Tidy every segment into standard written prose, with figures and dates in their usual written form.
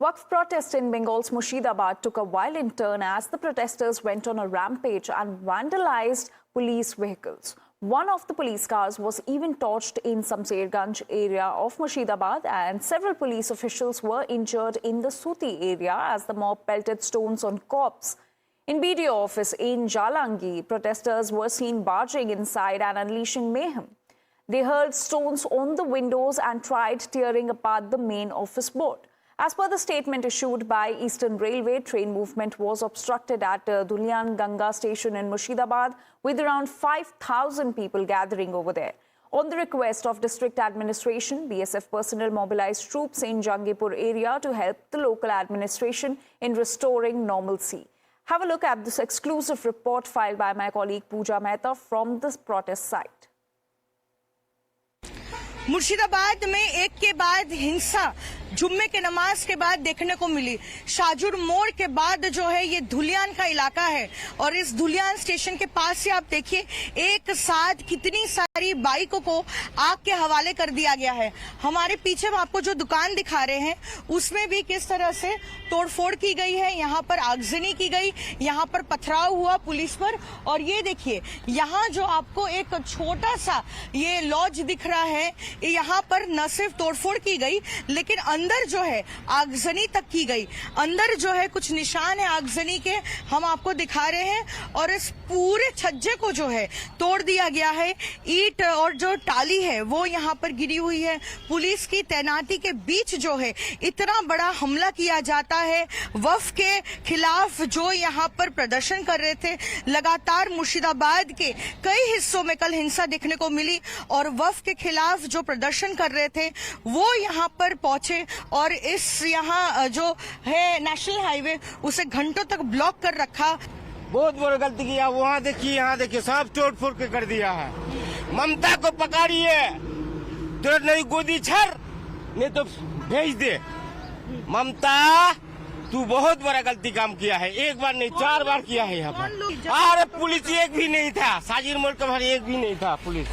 Waqf protest in Bengal's Murshidabad took a violent turn as the protesters went on a rampage and vandalized police vehicles. One of the police cars was even torched in Samserganj area of Murshidabad, and several police officials were injured in the Suti area as the mob pelted stones on cops. In BDO office in Jalangi, protesters were seen barging inside and unleashing mayhem. They hurled stones on the windows and tried tearing apart the main office board. As per the statement issued by Eastern Railway, train movement was obstructed at Dulyan Ganga station in Murshidabad, with around 5,000 people gathering over there. On the request of district administration, BSF personnel mobilized troops in Jangipur area to help the local administration in restoring normalcy. Have a look at this exclusive report filed by my colleague Pooja Mehta from this protest site. Murshidabad में एक के बाद हिंसा जुम्मे के नमाज के बाद देखने को मिली। शाहजूर मोड़ के बाद जो है ये धुलियान का इलाका है और इस धुलियान स्टेशन के पास से आप देखिए एक साथ कितनी सारी बाइकों को आग के हवाले कर दिया गया है। हमारे पीछे हम आपको जो दुकान दिखा रहे हैं उसमें भी किस तरह से तोड़फोड़ की गई है। यहाँ पर आगजनी की गई, यहाँ पर पथराव हुआ पुलिस पर। और ये देखिए यहाँ जो आपको एक छोटा सा ये लॉज दिख रहा है, यहाँ पर न सिर्फ तोड़फोड़ की गई लेकिन अंदर जो है आगजनी तक की गई। अंदर जो है कुछ निशान है आगजनी के, हम आपको दिखा रहे हैं। और इस पूरे छज्जे को जो है तोड़ दिया गया है। ईंट और जो टाली है वो यहाँ पर गिरी हुई है। पुलिस की तैनाती के बीच जो है इतना बड़ा हमला किया जाता है। वक्फ के खिलाफ जो यहाँ पर प्रदर्शन कर रहे थे, लगातार मुर्शिदाबाद के कई हिस्सों में कल हिंसा देखने को मिली और वक्फ के खिलाफ जो प्रदर्शन कर रहे थे वो यहाँ पर पहुंचे और इस यहाँ जो है नेशनल हाईवे उसे घंटों तक ब्लॉक कर रखा। बहुत बड़ी गलती किया। वहाँ देखिए, यहाँ देखिए, सब तोड़ फोड़ के कर दिया है। ममता को पकड़िए, तुरंत नहीं गोदी छर, नहीं तो भेज दे। ममता, तू बहुत बड़ा गलती काम किया है। एक बार नहीं 4 बार किया है यहाँ पर। अरे पुलिस एक भी नहीं था, शाहजूर मोड़ के बाहर एक भी नहीं था पुलिस,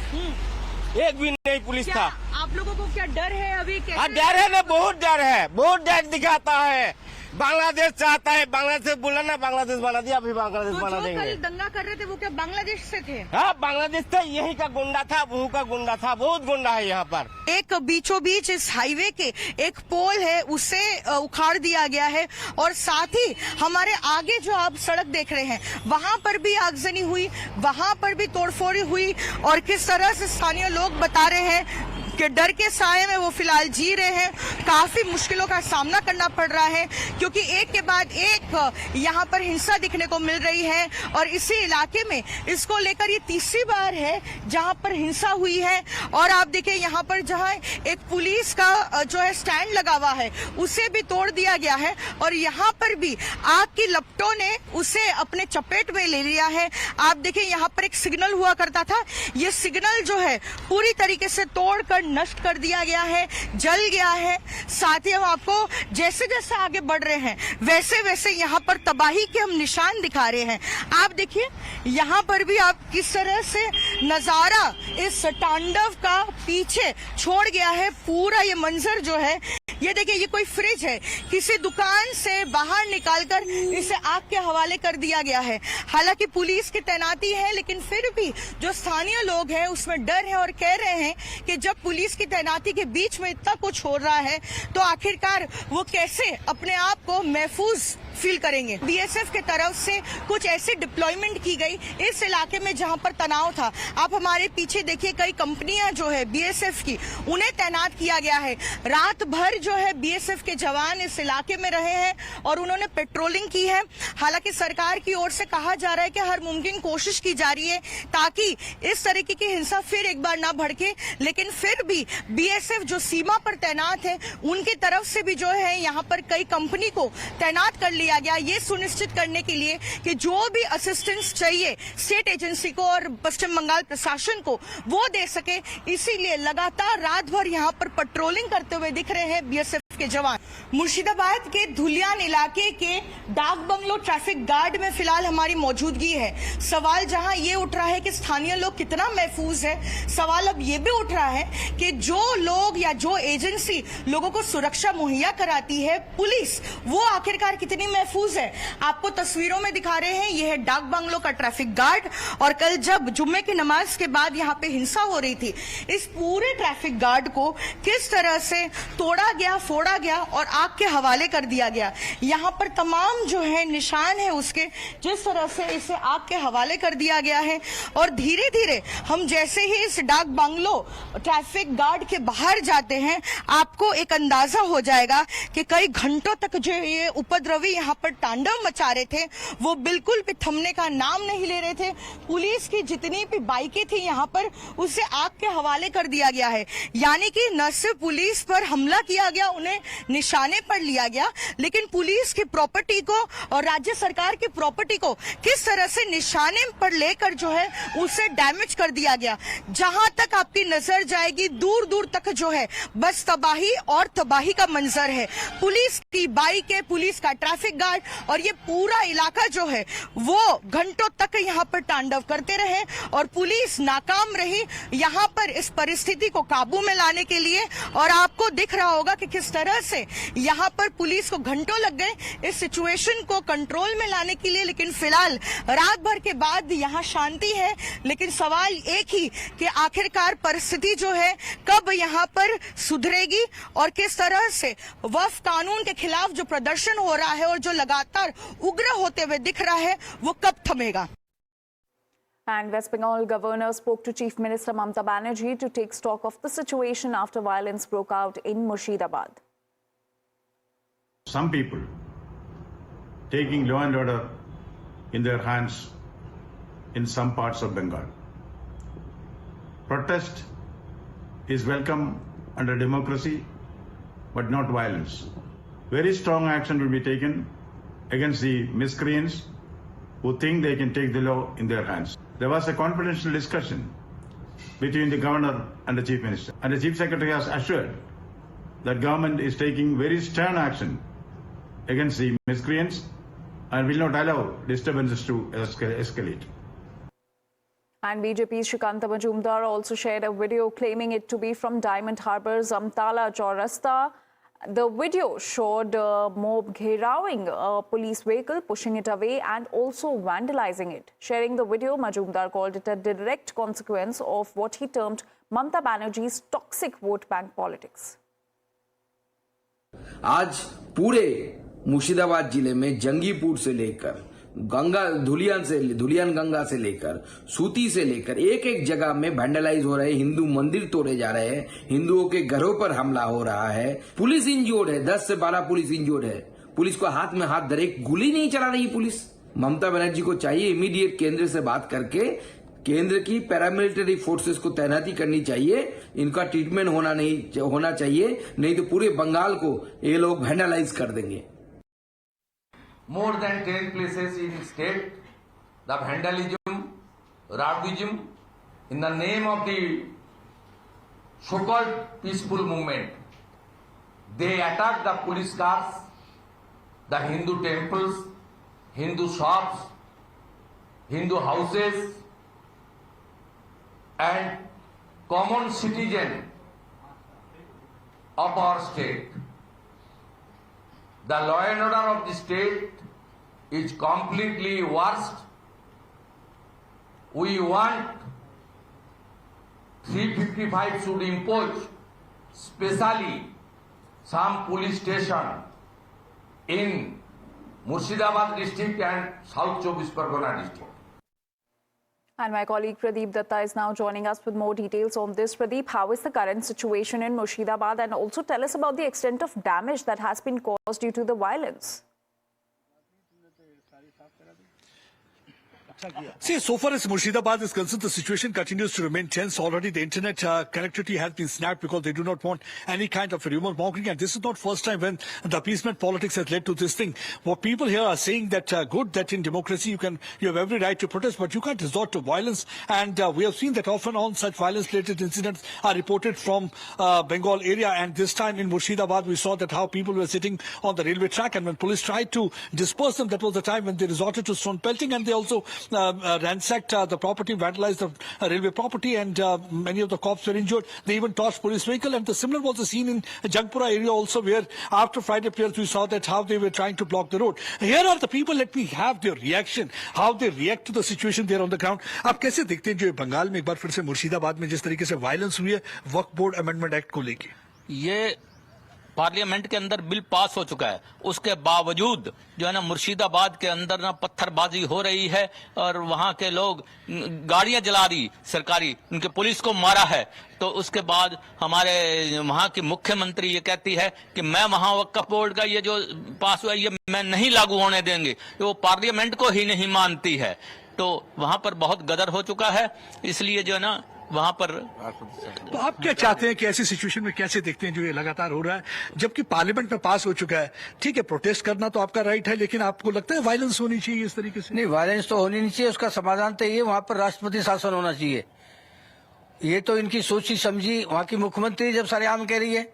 एक भी नहीं पुलिस था। आप लोगों को क्या डर है अभी? डर है ना, बहुत डर है, बहुत डर दिखाता है। बांग्लादेश चाहता है, बांग्लादेश बोला ना, बांग्लादेश बना दिया, अभी बांग्लादेश बना देंगे। कल दंगा कर रहे थे वो क्या बांग्लादेश से थे? हाँ, बांग्लादेश था, यही का गुंडा था, वहू का गुंडा था, बहुत गुंडा है यहाँ पर। एक बीचों बीच इस हाईवे के एक पोल है उसे उखाड़ दिया गया है और साथ ही हमारे आगे जो आप सड़क देख रहे हैं वहां पर भी आगजनी हुई, वहां पर भी तोड़फोड़ हुई। और किस तरह से स्थानीय लोग बता रहे हैं कि डर के साए में वो फिलहाल जी रहे हैं। काफी मुश्किलों का सामना करना पड़ रहा है क्योंकि एक के बाद एक यहाँ पर हिंसा दिखने को मिल रही है और इसी इलाके में इसको लेकर ये तीसरी बार है जहाँ पर हिंसा हुई है। और आप देखिए यहाँ पर जहाँ एक पुलिस का जो है स्टैंड लगा हुआ है उसे भी तोड़ दिया गया है और यहाँ पर भी आग की लपटों ने उसे अपने चपेट में ले लिया है। आप देखिए यहाँ पर एक सिग्नल हुआ करता था, ये सिग्नल जो है पूरी तरीके से तोड़कर नष्ट कर दिया गया है, जल गया है। साथ ही हम आपको जैसे जैसे आगे बढ़ रहे हैं वैसे वैसे यहाँ पर तबाही के हम निशान दिखा रहे हैं। आप देखिए यहाँ पर भी आप किस तरह से नजारा इस तांडव का पीछे छोड़ गया है। पूरा ये मंजर जो है, ये देखिए, ये कोई फ्रिज है, किसी दुकान से बाहर निकालकर इसे आग के हवाले कर दिया गया है। हालांकि पुलिस की तैनाती है लेकिन फिर भी जो स्थानीय लोग हैं उसमें डर है और कह रहे हैं कि जब पुलिस की तैनाती के बीच में इतना कुछ हो रहा है तो आखिरकार वो कैसे अपने आप को महफूज फील करेंगे। बीएसएफ के तरफ से कुछ ऐसी डिप्लॉयमेंट की गई इस इलाके में जहां पर तनाव था। आप हमारे पीछे देखिए, कई कंपनियां जो है बीएसएफ की उन्हें तैनात किया गया है। रात भर जो है बीएसएफ के जवान इस इलाके में रहे हैं और उन्होंने पेट्रोलिंग की है। हालांकि सरकार की ओर से कहा जा रहा है कि हर मुमकिन कोशिश की जा रही है ताकि इस तरीके की हिंसा फिर एक बार ना भड़के, लेकिन फिर भी बीएसएफ जो सीमा पर तैनात है उनकी तरफ से भी जो है यहाँ पर कई कंपनी को तैनात कर लिया गया, ये सुनिश्चित करने के लिए कि जो भी असिस्टेंस चाहिए स्टेट एजेंसी को और पश्चिम बंगाल प्रशासन को वो दे सके। इसीलिए लगातार रात भर यहाँ पर पेट्रोलिंग करते हुए दिख रहे हैं बीएसएफ के जवान। मुर्शिदाबाद के धुलियान इलाके के डाक बंगलो ट्रैफिक गार्ड में फिलहाल हमारी मौजूदगी है। सवाल जहां ये उठ रहा है कि स्थानीय लोग कितना महफूज है, सवाल अब ये भी उठ रहा है कि जो लोग या जो एजेंसी लोगों को सुरक्षा मुहैया कराती है, पुलिस, वो आखिरकार कितनी महफूज है। आपको तस्वीरों में दिखा रहे हैं, यह है डाक बंगलो का ट्रैफिक गार्ड। और कल जब जुम्मे की नमाज के बाद यहाँ पे हिंसा हो रही थी, इस पूरे ट्रैफिक गार्ड को किस तरह से तोड़ा गया, फोड़ा गया और आग के हवाले कर दिया गया। यहाँ पर तमाम जो है निशान है उसके, जिस तरह से इसे आग के हवाले कर दिया गया है। और धीरे धीरे हम जैसे ही इस डाक बंगलो ट्रैफिक गार्ड के बाहर जाते हैं, आपको एक अंदाजा हो जाएगा कि कई घंटों तक जो ये उपद्रवी यहाँ पर तांडव मचा रहे थे, वो बिल्कुल भी थमने का नाम नहीं ले रहे थे। पुलिस की जितनी भी बाइकें थी यहाँ पर, उसे आग के हवाले कर दिया गया है। यानी कि न सिर्फ पुलिस पर हमला किया गया, उन्हें निशाने पर लिया गया, लेकिन पुलिस की प्रॉपर्टी को और राज्य सरकार की प्रॉपर्टी को किस तरह से निशाने पर लेकर जो है उसे डैमेज कर दिया गया। जहां तक आपकी नजर जाएगी, दूर दूर तक जो है बस तबाही और तबाही का मंजर है। पुलिस की बाइक है, पुलिस का ट्रैफिक गार्ड और ये पूरा इलाका जो है वो घंटों तक यहाँ पर तांडव करते रहे और पुलिस नाकाम रही यहाँ पर इस परिस्थिति को काबू में लाने के लिए। और आपको दिख रहा होगा कि किस तरह से यहाँ पर पुलिस को घंटों लग गए इस सिचुएशन को कंट्रोल में लाने के लिए। लेकिन फिलहाल रात भर के बाद यहाँ शांति है, लेकिन सवाल एक ही कि आखिरकार परिस्थिति जो है कब यहाँ पर सुधरेगी और किस तरह से वक्फ कानून के खिलाफ जो प्रदर्शन हो रहा है और जो लगातार उग्र होते हुए दिख रहा है, वो कब थमेगा। And West Bengal governor spoke to Chief Minister Mamata Banerjee to take stock of the situation after violence broke out in Murshidabad. Some people taking law and order in their hands in some parts of Bengal. Protest is welcome under democracy, but not violence. Very strong action will be taken against the miscreants who think they can take the law in their hands. There was a confidential discussion between the governor and the chief minister, and the chief secretary has assured that government is taking very stern action against the miscreants and will not allow disturbances to escalate. And BJP's Shrikanta Majumdar also shared a video claiming it to be from Diamond Harbour's Amtala Chaurasta. The video showed mob gherawing a police vehicle, pushing it away and also vandalizing it. Sharing the video, Majumdar called it a direct consequence of what he termed Mamata Banerjee's toxic vote bank politics. आज पूरे मुर्शिदाबाद जिले में जंगीपुर से लेकर धुलियान गंगा से लेकर सूती से लेकर एक एक जगह में वैंडलाइज हो रहे हैं, हिंदू मंदिर तोड़े जा रहे हैं, हिंदुओं के घरों पर हमला हो रहा है, पुलिस इंजोर्ड है, 10 से 12 पुलिस इंजोर्ड है, पुलिस को हाथ में हाथ धरे गोली नहीं चला रही पुलिस। ममता बनर्जी को चाहिए इमीडिएट केंद्र से बात करके केंद्र की पैरामिलिट्री फोर्सेस को तैनाती करनी चाहिए, इनका ट्रीटमेंट होना चाहिए, नहीं तो पूरे बंगाल को ये लोग वैंडलाइज कर देंगे। More than 10 places in state, the vandalism, rowdyism, in the name of the so-called peaceful movement, they attack the police cars, the Hindu temples, Hindu shops, Hindu houses, and common citizen of our state. The law and order of the state is completely worst. We want 355 should impose specially some police station in Murshidabad district and South Chobis Pargana district. And my colleague Pradeep Datta is now joining us with more details on this. Pradeep, how is the current situation in Murshidabad, and also tell us about the extent of damage that has been caused due to the violence? See, so far as Murshidabad is concerned, the situation continues to remain tense. Already the internet connectivity has been snapped because they do not want any kind of rumor mongering. And this is not first time when the appeasement politics has led to this thing. What people here are saying that good, that in democracy you have every right to protest, but you can't resort to violence. And we have seen that often on such violence-related incidents are reported from Bengal area. And this time in Murshidabad, we saw that how people were sitting on the railway track, and when police tried to disperse them, that was the time when they resorted to stone pelting, and they also ransacked the property, vandalized the railway property, and many of the cops were injured. They even torched police vehicle, and the similar was the scene in Jangpura area also, where after Friday prayers we saw that how they were trying to block the road. Here are the people. Let me have their reaction, how they react to the situation there on the ground. आप कैसे देखते हैं जो बंगाल में एक बार फिर से मुर्शिदाबाद में जिस तरीके से वायलेंस हुई है वक्फ बोर्ड अमेंडमेंट एक्ट को लेके? ये पार्लियामेंट के अंदर बिल पास हो चुका है, उसके बावजूद जो है ना मुर्शिदाबाद के अंदर ना पत्थरबाजी हो रही है और वहां के लोग गाड़ियां जला रही सरकारी, उनके पुलिस को मारा है। तो उसके बाद हमारे वहां की मुख्यमंत्री ये कहती है कि मैं वहां वक्फ बोर्ड का ये जो पास हुआ ये मैं नहीं लागू होने देंगे, वो पार्लियामेंट को ही नहीं मानती है। तो वहां पर बहुत गदर हो चुका है, इसलिए जो है ना वहां पर। तो आप क्या चाहते हैं कि ऐसी सिचुएशन में कैसे देखते हैं जो ये लगातार हो रहा है, जबकि पार्लियामेंट में पास हो चुका है? ठीक है, प्रोटेस्ट करना तो आपका राइट है, लेकिन आपको लगता है वायलेंस होनी चाहिए इस तरीके से? नहीं, वायलेंस तो होनी नहीं चाहिए, उसका समाधान तो ये वहाँ पर राष्ट्रपति शासन होना चाहिए। ये तो इनकी सोची समझी वहाँ की मुख्यमंत्री जब सरेआम कह रही है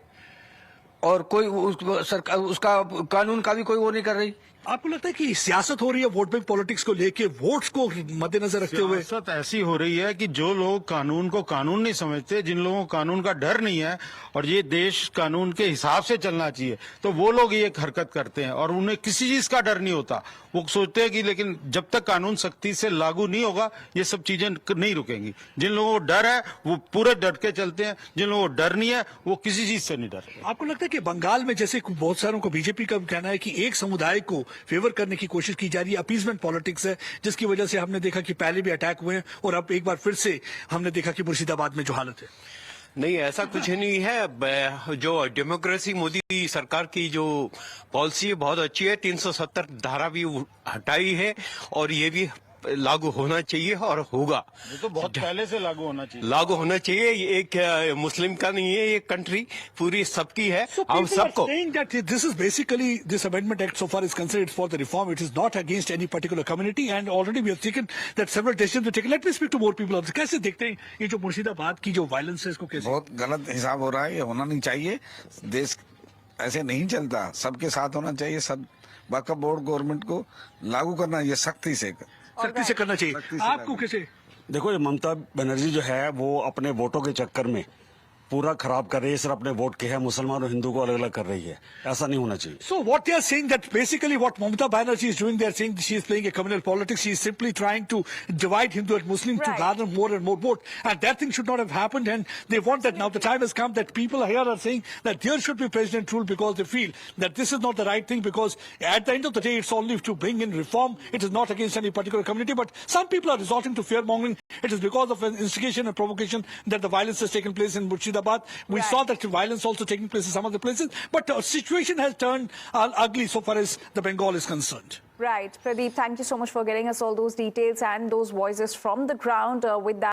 और कोई उसका कानून का भी कोई वो नहीं कर रही। आपको लगता है कि सियासत हो रही है वोट बैंक पॉलिटिक्स को लेके, वोट्स को मद्देनजर रखते हुए? सियासत ऐसी हो रही है कि जो लोग कानून को कानून नहीं समझते, जिन लोगों को कानून का डर नहीं है और ये देश कानून के हिसाब से चलना चाहिए, तो वो लोग ये हरकत करते हैं और उन्हें किसी चीज का डर नहीं होता। वो सोचते हैं कि लेकिन जब तक कानून सख्ती से लागू नहीं होगा ये सब चीजें नहीं रुकेंगी। जिन लोगों को डर है वो पूरे डट के चलते हैं, जिन लोगों को डर नहीं है वो किसी चीज से नहीं डरते। आपको लगता है कि बंगाल में जैसे बहुत सारों को बीजेपी का कहना है कि एक समुदाय को फेवर करने की कोशिश की जा रही है, अपीजमेंट पॉलिटिक्स है, जिसकी वजह से हमने देखा कि पहले भी अटैक हुए हैं और अब एक बार फिर से हमने देखा कि मुर्शिदाबाद में जो हालत है? नहीं, ऐसा कुछ नहीं है। जो डेमोक्रेसी मोदी सरकार की जो पॉलिसी है बहुत अच्छी है। 370 धारा भी हटाई है और ये भी लागू होना चाहिए और होगा। ये तो बहुत पहले से लागू होना चाहिए। ये एक मुस्लिम का नहीं है, ये कंट्री पूरी सबकी है। So हम सबको saying that this is basically, this amendment act so far is considered for the reform. It is not against any particular community, and already we have taken that several decisions were taken. Let me speak to more people. कैसे देखते हैं ये जो मुर्शिदाबाद की जो violence है इसको? कैसे? बहुत गलत हिसाब हो रहा है, ये होना नहीं चाहिए। देश ऐसे नहीं चलता, सबके साथ होना चाहिए। सब वक्फ बोर्ड गवर्नमेंट को लागू करना ये सख्ती से करना चाहिए। आपको कैसे? देखो, ये ममता बनर्जी जो है वो अपने वोटों के चक्कर में पूरा खराब कर रही है, सिर्फ अपने वोट के है, मुसलमान और हिंदू को अलग अलग कर रही है। ऐसा नहीं होना चाहिए। So what they are saying that basically what Mamata Banerjee is doing, they are saying she is playing a communal politics. She is simply trying to divide Hindu and Muslim to gather more and more vote, and that thing should not have happened. And they want that now. The time has come that people here are saying that there should be president rule because they feel that this is not the right thing. Because at the end of the day, it's only to bring in reform. It is not against any particular community. But some people are resorting to fear mongering. It is because of an instigation and provocation that the violence has taken place in Murshidabad. We saw that violence also taking place in some other places, but the situation has turned ugly so far as the Bengal is concerned. Right. Pradeep, thank you so much for getting us all those details and those voices from the ground with that.